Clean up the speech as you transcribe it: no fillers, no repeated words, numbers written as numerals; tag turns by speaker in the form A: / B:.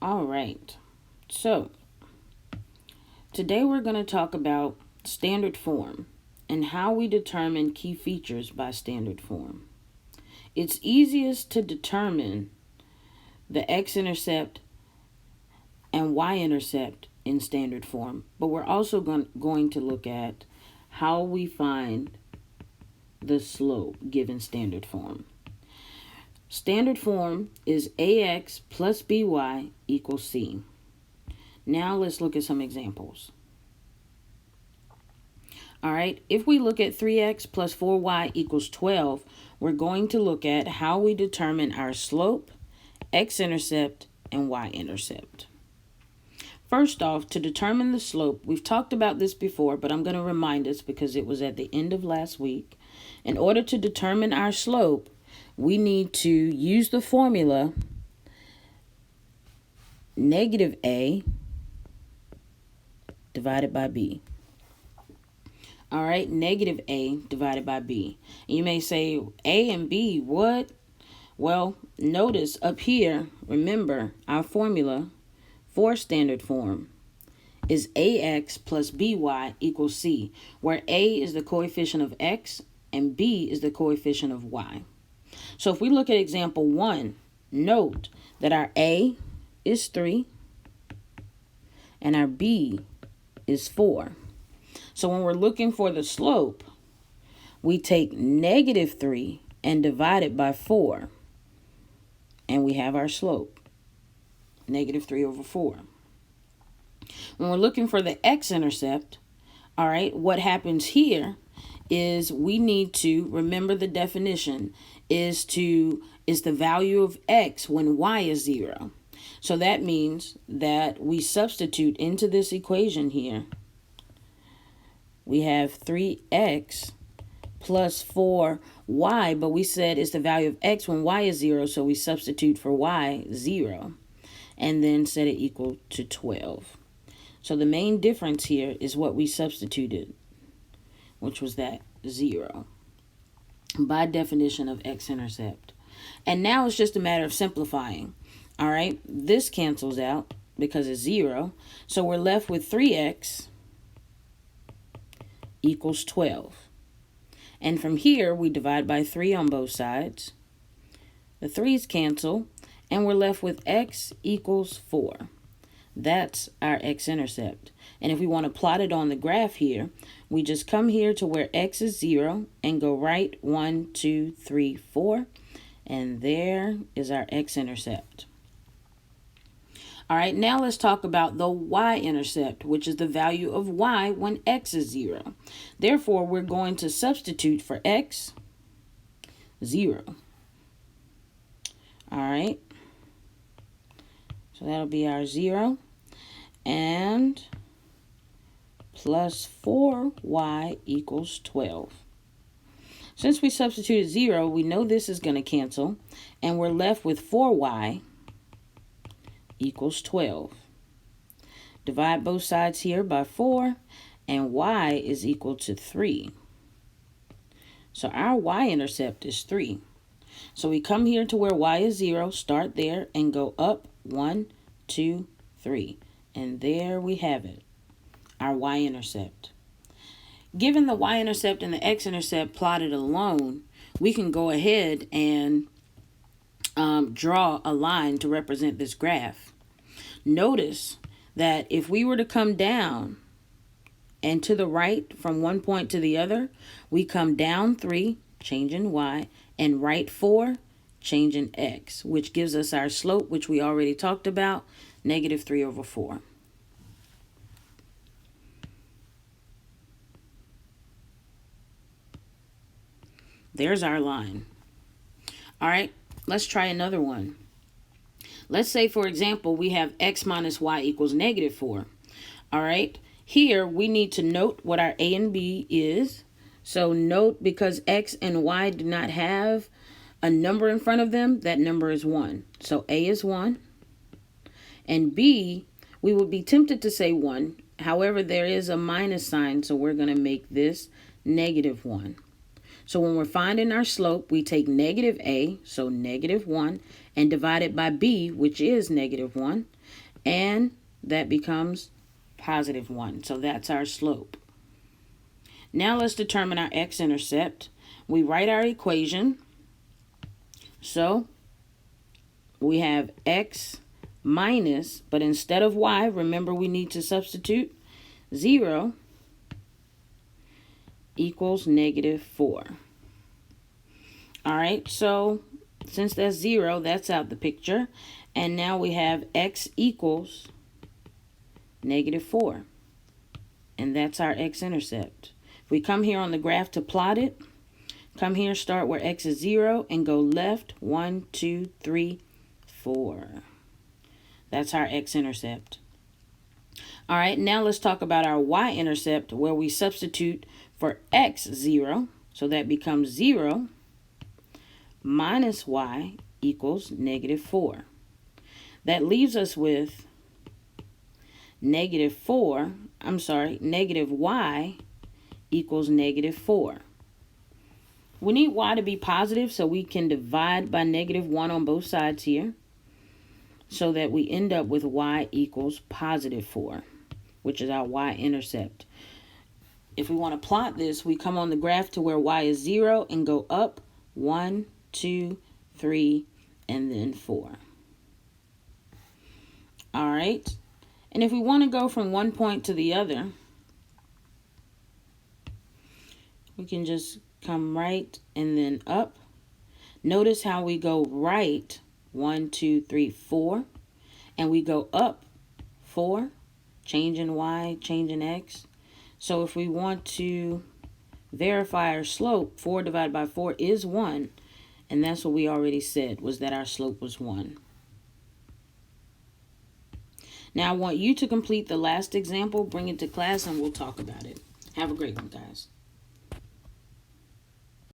A: All right. So, today we're going to talk about standard form and how we determine key features by standard form. It's easiest to determine the x-intercept and y-intercept in standard form, but we're also going to look at how we find the slope given standard form. Standard form is ax plus by equals c. Now let's look at some examples. All right, if we look at 3x plus 4y equals 12, we're going to look at how we determine our slope, x-intercept, and y-intercept. First off, to determine the slope, we've talked about this before, but I'm going to remind us because it was at the end of last week. In order to determine our slope, we need to use the formula negative a divided by b. All right, negative a divided by b. And you may say, a and b, what? Well, notice up here, remember, our formula for standard form is ax plus by equals c, where a is the coefficient of x and b is the coefficient of y. So if we look at example 1, note that our a is 3 and our b is 4. So when we're looking for the slope, we take negative 3 and divide it by 4. And we have our slope, negative 3 over 4. When we're looking for the x-intercept, all right, what happens here is we need to remember the definition is the value of x when y is 0. So that means that we substitute into this equation here. We have 3x plus 4y, but we said it's the value of x when y is 0, so we substitute for y 0, and then set it equal to 12. So the main difference here is what we substituted, which was that 0, by definition of x-intercept. And now it's just a matter of simplifying. All right, this cancels out because it's 0, so we're left with 3x equals 12. And from here, we divide by 3 on both sides. The 3's cancel, and we're left with x equals 4. That's our x-intercept. And if we want to plot it on the graph here, we just come here to where x is 0 and go right 1, 2, 3, 4. And there is our x-intercept. All right, now let's talk about the y-intercept, which is the value of y when x is 0. Therefore, we're going to substitute for x, 0. All right, so that'll be our 0. And plus 4y equals 12. Since we substituted 0, we know this is going to cancel, and we're left with 4y equals 12. Divide both sides here by 4, and y is equal to 3. So our y-intercept is 3. So we come here to where y is 0, start there, and go up 1, 2, 3. And there we have it, our y-intercept. Given the y-intercept and the x-intercept plotted alone, we can go ahead and draw a line to represent this graph. Notice that if we were to come down and to the right from one point to the other, we come down 3, changing y, and right 4, changing x, which gives us our slope, which we already talked about, negative 3 over 4. There's our line. All right, let's try another one. Let's say, for example, we have x minus y equals negative 4. All right, here we need to note what our a and b is. So note, because x and y do not have a number in front of them, that number is 1. So a is 1. And b, we would be tempted to say 1. However, there is a minus sign, so we're going to make this negative 1. So when we're finding our slope, we take negative a, so negative 1, and divide it by b, which is negative 1, and that becomes positive 1. So that's our slope. Now let's determine our x-intercept. We write our equation. So we have x minus, but instead of y, remember we need to substitute 0 equals negative 4. All right, so since that's 0, that's out the picture. And now we have x equals negative 4. And that's our x-intercept. If we come here on the graph to plot it, come here, start where x is 0, and go left 1, 2, 3, 4. That's our x-intercept. All right, now let's talk about our y-intercept, where we substitute for x 0. So that becomes 0 minus y equals negative 4. That leaves us with negative y equals negative 4. We need y to be positive so we can divide by negative 1 on both sides here, so that we end up with y equals positive 4, which is our y-intercept. If we want to plot this, we come on the graph to where y is 0 and go up 1, 2, 3, and then 4. All right. And if we want to go from one point to the other, we can just come right and then up. Notice how we go right 1, 2, 3, 4, and we go up 4, changing y, changing x. So if we want to verify our slope, 4 divided by 4 is 1, and that's what we already said, was that our slope was 1. Now I want you to complete the last example, bring it to class, and we'll talk about it. Have a great one, guys.